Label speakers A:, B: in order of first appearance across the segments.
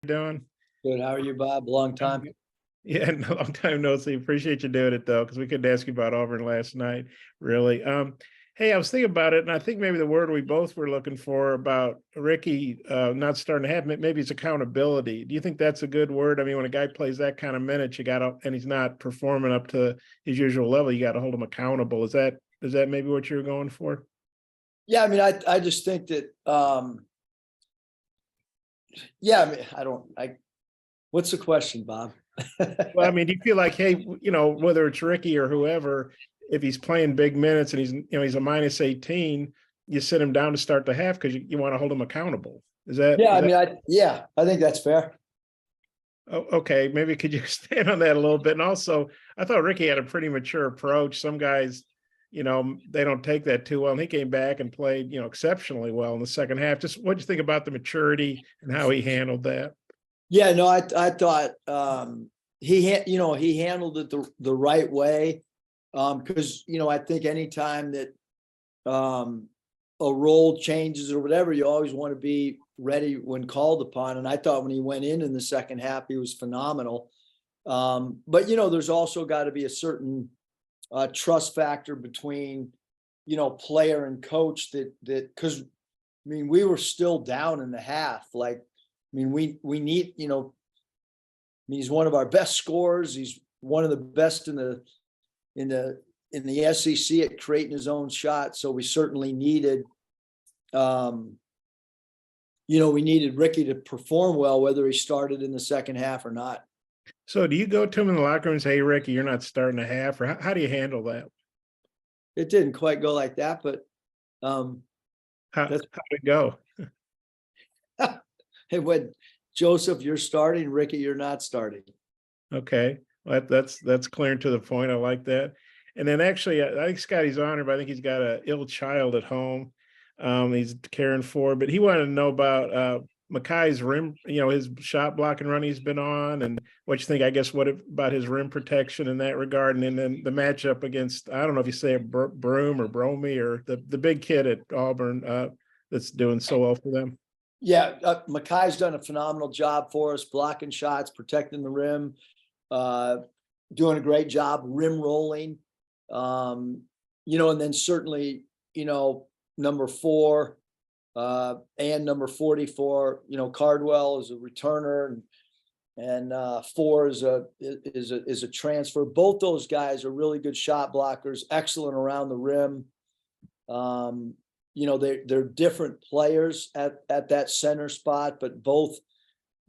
A: Doing?
B: Good. How are you, Bob? Long time.
A: Yeah, no, long time no see. Appreciate you doing it though, because we couldn't ask you about Auburn last night, really. Hey, I was thinking about it, and I think maybe the word we both were looking for about Ricky not starting to have maybe it's accountability. Do you think that's a good word? I mean, when a guy plays that kind of minutes, you got to, and he's not performing up to his usual level, you got to hold him accountable. Is that maybe what you're going for?
B: Yeah, I mean, I just think that yeah, I mean, what's the question, Bob?
A: Well, I mean, do you feel like, hey, whether it's Ricky or whoever, if he's playing big minutes and he's a minus 18, you sit him down to start the half because you want to hold him accountable.
B: Yeah, I mean, I think that's fair.
A: Oh, okay, maybe could you expand on that a little bit? And also, I thought Ricky had a pretty mature approach. Some guys, they don't take that too well. And he came back and played, exceptionally well in the second half. Just what do you think about the maturity and how he handled that?
B: Yeah, no, I thought he handled it the right way. Because I think anytime that a role changes or whatever, you always want to be ready when called upon. And I thought when he went in the second half, he was phenomenal. But there's also got to be a certain trust factor between player and coach that because I mean we were still down in the half. Like, I mean, we need, I mean, he's one of our best scorers. He's one of the best in the SEC at creating his own shot. So we certainly needed, we needed Ricky to perform well, whether he started in the second half or not.
A: So do you go to him in the locker room and say, hey, Ricky, you're not starting a half, or how do you handle that?
B: It didn't quite go like that, but
A: how'd it go?
B: Hey, when Joseph, you're starting, Ricky, you're not starting.
A: Okay. Well, that's clear and to the point. I like that. And then actually, I think Scotty's honored, but I think he's got an ill child at home. He's caring for, but he wanted to know about Makai's rim, his shot block and run he's been on, and what you think, I guess, about his rim protection in that regard. And then the matchup against, I don't know if you say it, Broom or Bromy, or the big kid at Auburn that's doing so well for them.
B: Yeah, Makai's done a phenomenal job for us, blocking shots, protecting the rim, doing a great job rim rolling. And then certainly, number 4 and number 44, Cardwell is a returner, and 4 is a transfer. Both those guys are really good shot blockers, excellent around the rim. They're different players at that center spot, but both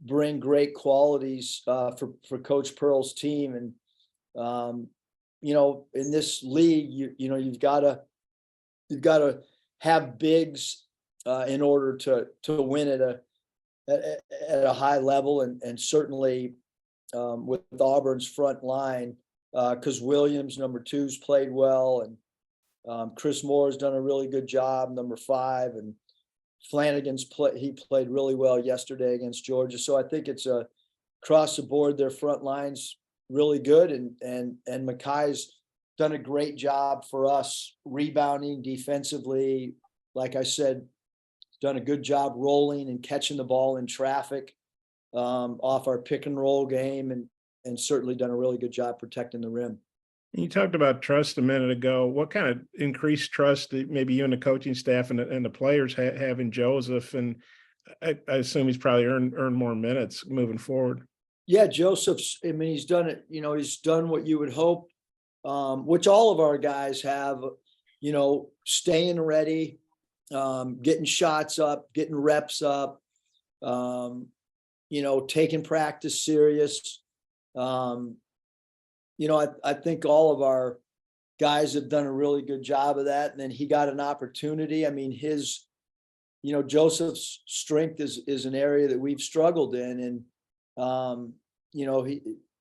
B: bring great qualities for Coach Pearl's team. And in this league, you've got to have bigs in order to win at a high level, and certainly with Auburn's front line, because Williams, number 2's played well, and Chris Moore's done a really good job, number 5, and Flanagan's played really well yesterday against Georgia. So I think it's across the board, their front line's really good, and Makai's done a great job for us rebounding defensively. Like I said, done a good job rolling and catching the ball in traffic off our pick and roll game, and certainly done a really good job protecting the rim.
A: You talked about trust a minute ago. What kind of increased trust that maybe you and the coaching staff and the players have in Joseph? And I assume he's probably earned more minutes moving forward.
B: Yeah, Joseph's, I mean, he's done it, he's done what you would hope, which all of our guys have, staying ready, getting shots up, getting reps up, taking practice serious. I think all of our guys have done a really good job of that. And then he got an opportunity. I mean, Joseph's strength is an area that we've struggled in. And,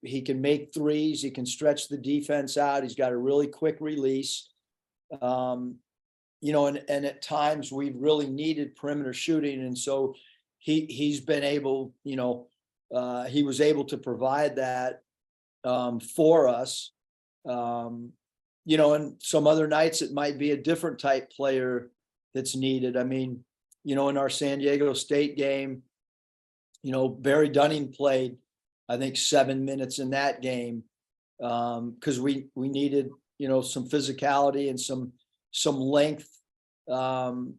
B: he can make threes. He can stretch the defense out. He's got a really quick release. And at times we've really needed perimeter shooting. And so he's been able, he was able to provide that for us. And some other nights it might be a different type player that's needed. I mean, in our San Diego State game, Barry Dunning played, I think, 7 minutes in that game. Because we needed, some physicality and some length, and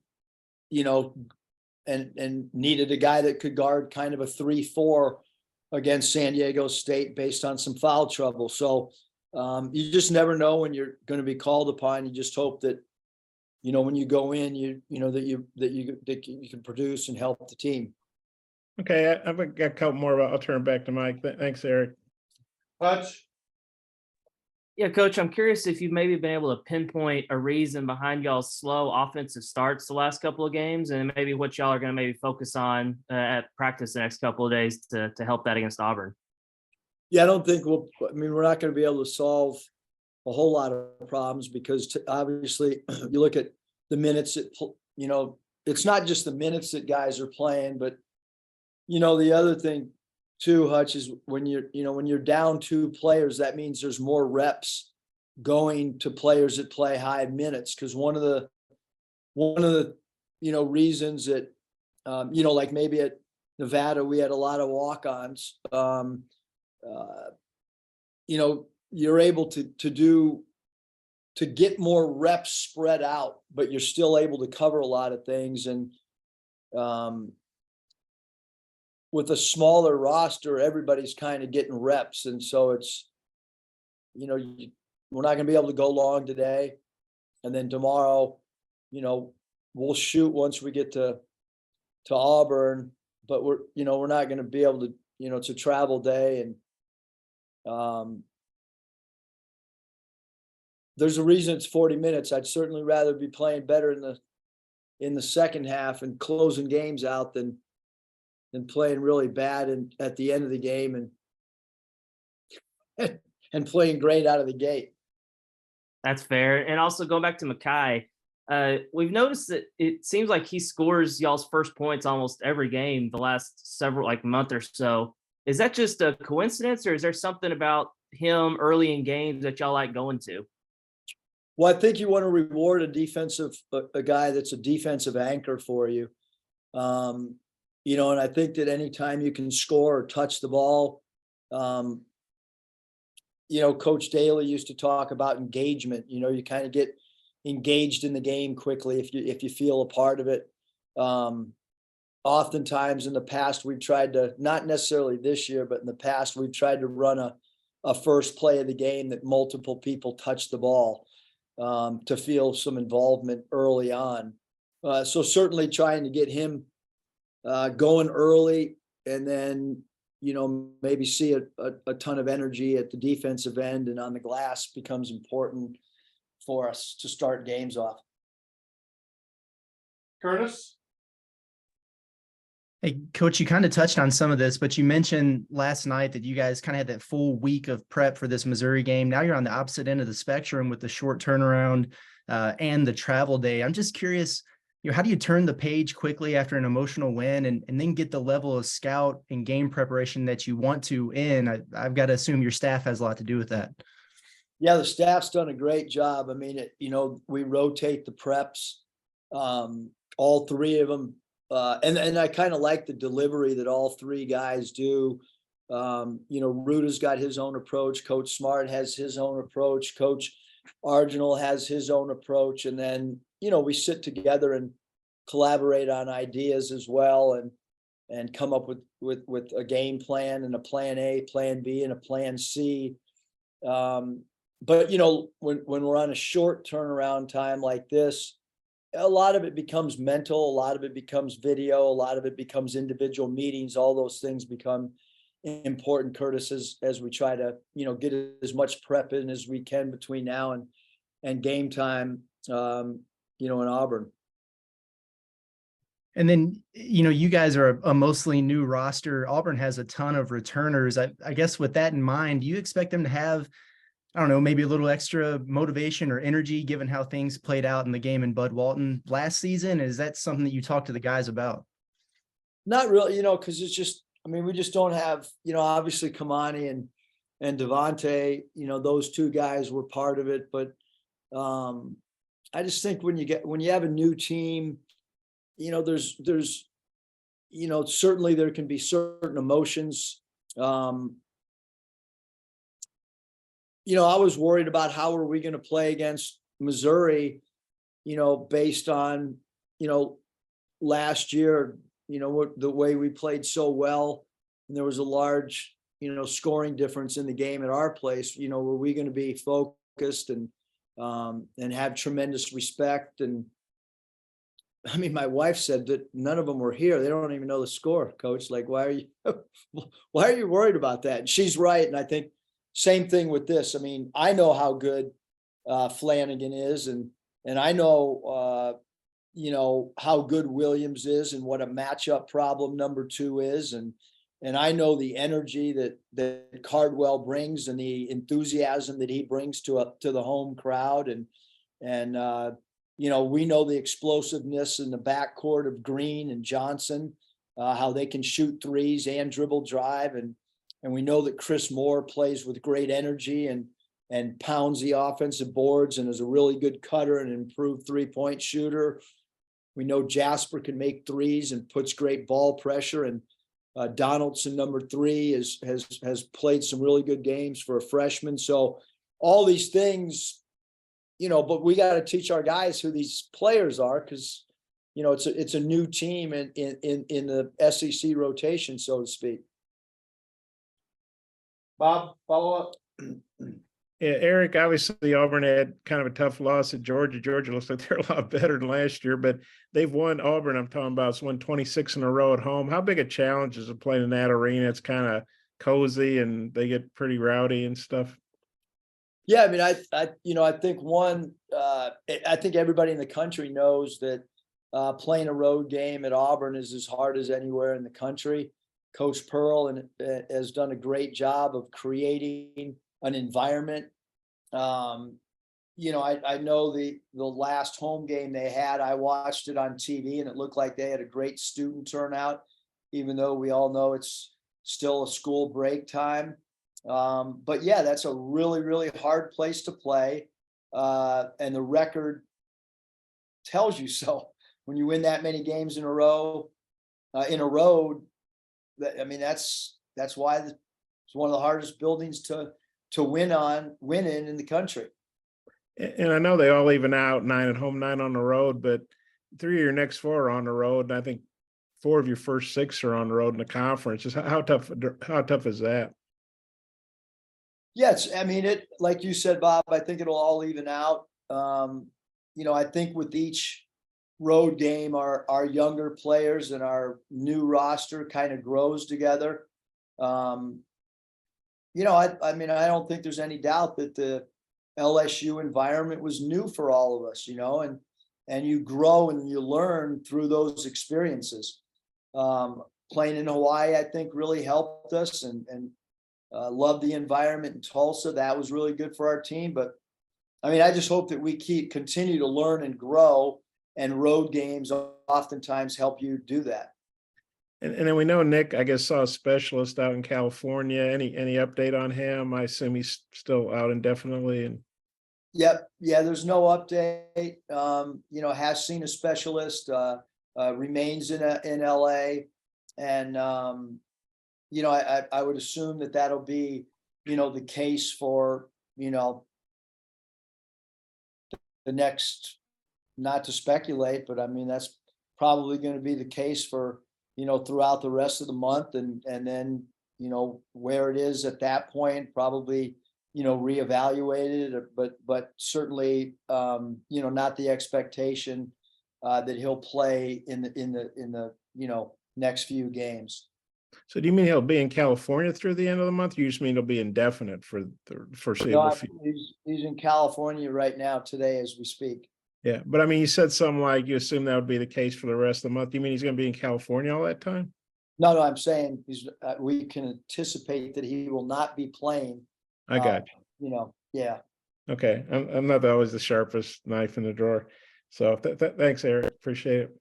B: needed a guy that could guard kind of a 3-4 against San Diego State based on some foul trouble. So you just never know when you're going to be called upon. You just hope that, when you go in, that you can produce and help the team.
A: Okay, I've got a couple more. I'll turn it back to Mike. Thanks, Eric.
C: Hutch?
D: Yeah, Coach, I'm curious if you've maybe been able to pinpoint a reason behind y'all's slow offensive starts the last couple of games, and maybe what y'all are going to maybe focus on at practice the next couple of days to help that against Auburn.
B: Yeah, I don't think we're not going to be able to solve a whole lot of problems because obviously you look at the minutes it's not just the minutes that guys are playing, but the other thing too, Hutch, is when you're down 2 players, that means there's more reps going to players that play high minutes. Because one of the reasons that like maybe at Nevada we had a lot of walk-ons. You're able to get more reps spread out, but you're still able to cover a lot of things. And with a smaller roster, everybody's kind of getting reps. And so it's, we're not going to be able to go long today. And then tomorrow, we'll shoot once we get to Auburn, but we're not going to be able to, it's a travel day. And there's a reason it's 40 minutes. I'd certainly rather be playing better in the second half and closing games out than playing really bad and at the end of the game and playing great out of the gate.
D: That's fair. And also going back to Makai, we've noticed that it seems like he scores y'all's first points almost every game the last several month or so. Is that just a coincidence, or is there something about him early in games that y'all like going to?
B: Well, I think you want to reward a guy that's a defensive anchor for you. And I think that anytime you can score or touch the ball, Coach Daly used to talk about engagement. You kind of get engaged in the game quickly if you feel a part of it. Oftentimes in the past, we've tried to, not necessarily this year, but in the past, we've tried to run a first play of the game that multiple people touch the ball to feel some involvement early on. So certainly trying to get him going early and then, maybe see a ton of energy at the defensive end and on the glass becomes important for us to start games off.
C: Curtis?
E: Hey, Coach, you kind of touched on some of this, but you mentioned last night that you guys kind of had that full week of prep for this Missouri game. Now you're on the opposite end of the spectrum with the short turnaround and the travel day. I'm just curious, how do you turn the page quickly after an emotional win and then get the level of scout and game preparation that you want to in? I've got to assume your staff has a lot to do with that.
B: Yeah, the staff's done a great job. I mean, we rotate the preps, all 3 of them. And I kind of like the delivery that all 3 guys do. Ruta's got his own approach. Coach Smart has his own approach. Coach Arginal has his own approach. And then, we sit together and collaborate on ideas as well and come up with a game plan and a plan A, plan B, and a plan C. But, when we're on a short turnaround time like this, a lot of it becomes mental, a lot of it becomes video, a lot of it becomes individual meetings. All those things become important, Curtis, as we try to, get as much prep in as we can between now and game time, in Auburn.
E: And then, you guys are a mostly new roster. Auburn has a ton of returners. I guess with that in mind, do you expect them to have, I don't know, maybe a little extra motivation or energy given how things played out in the game in Bud Walton last season? Is that something that you talk to the guys about?
B: Not really, because it's just, we just don't have, obviously Kamani and Devontae, those 2 guys were part of it. But I just think when you have a new team, there's certainly there can be certain emotions. I was worried about how are we going to play against Missouri, based on, last year, the way we played so well. And there was a large, scoring difference in the game at our place. Were we going to be focused and have tremendous respect? And I mean, my wife said that none of them were here. They don't even know the score, Coach. Like, why are you worried about that? And she's right. And I think same thing with this. I mean, I know how good Flanagan is, and I know, how good Williams is and what a matchup problem number 2 is. And I know the energy that Cardwell brings and the enthusiasm that he brings to the home crowd. And we know the explosiveness in the backcourt of Green and Johnson, how they can shoot threes and dribble drive. And we know that Chris Moore plays with great energy and pounds the offensive boards and is a really good cutter and improved 3-point shooter. We know Jasper can make threes and puts great ball pressure. And Donaldson, number 3, has played some really good games for a freshman. So all these things, but we got to teach our guys who these players are, because it's a new team in the SEC rotation, so to speak.
C: Bob, follow up.
A: Yeah, Eric, obviously Auburn had kind of a tough loss at Georgia. Georgia looks like they're a lot better than last year, but they've won. Auburn, I'm talking about, has won 26 in a row at home. How big a challenge is it playing in that arena? It's kind of cozy and they get pretty rowdy and stuff.
B: Yeah, I mean, I think I think everybody in the country knows that playing a road game at Auburn is as hard as anywhere in the country. Coach Pearl has done a great job of creating an environment. I know the last home game they had, I watched it on TV and it looked like they had a great student turnout, even though we all know it's still a school break time. But yeah, that's a really, really hard place to play. And the record tells you so. When you win that many games in a row, that's why it's one of the hardest buildings to win in the country.
A: And I know they all even out, 9 at home, 9 on the road, but 3 of your next 4 are on the road. And I think 4 of your first 6 are on the road in the conference. Just how tough is that?
B: Yes. I mean, like you said, Bob, I think it'll all even out. I think with each road game, our younger players and our new roster kind of grows together. I don't think there's any doubt that the LSU environment was new for all of us, and you grow and you learn through those experiences. Playing in Hawaii, I think, really helped us, and love the environment in Tulsa. That was really good for our team. But I mean, I just hope that we continue to learn and grow, and road games oftentimes help you do that.
A: And then we know Nick, I guess, saw a specialist out in California. Any update on him? I assume he's still out indefinitely. And
B: Yep. Yeah, there's no update. Has seen a specialist, remains in LA. And, I would assume that that'll be, the case for, the next, not to speculate, but I mean, that's probably going to be the case for, throughout the rest of the month. And then, where it is at that point, probably, reevaluated, but certainly, not the expectation that he'll play in the next few games.
A: so do you mean he'll be in California through the end of the month? Or you just mean he'll be indefinite for the foreseeable future?
B: He's in California right now today as we speak.
A: Yeah, but I mean, you said something like you assume that would be the case for the rest of the month. You mean he's going to be in California all that time?
B: No, I'm saying we can anticipate that he will not be playing.
A: I got
B: you. Yeah.
A: Okay, I'm not always the sharpest knife in the drawer. So thanks, Eric. Appreciate it.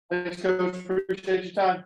C: Thanks, Coach. Appreciate your time.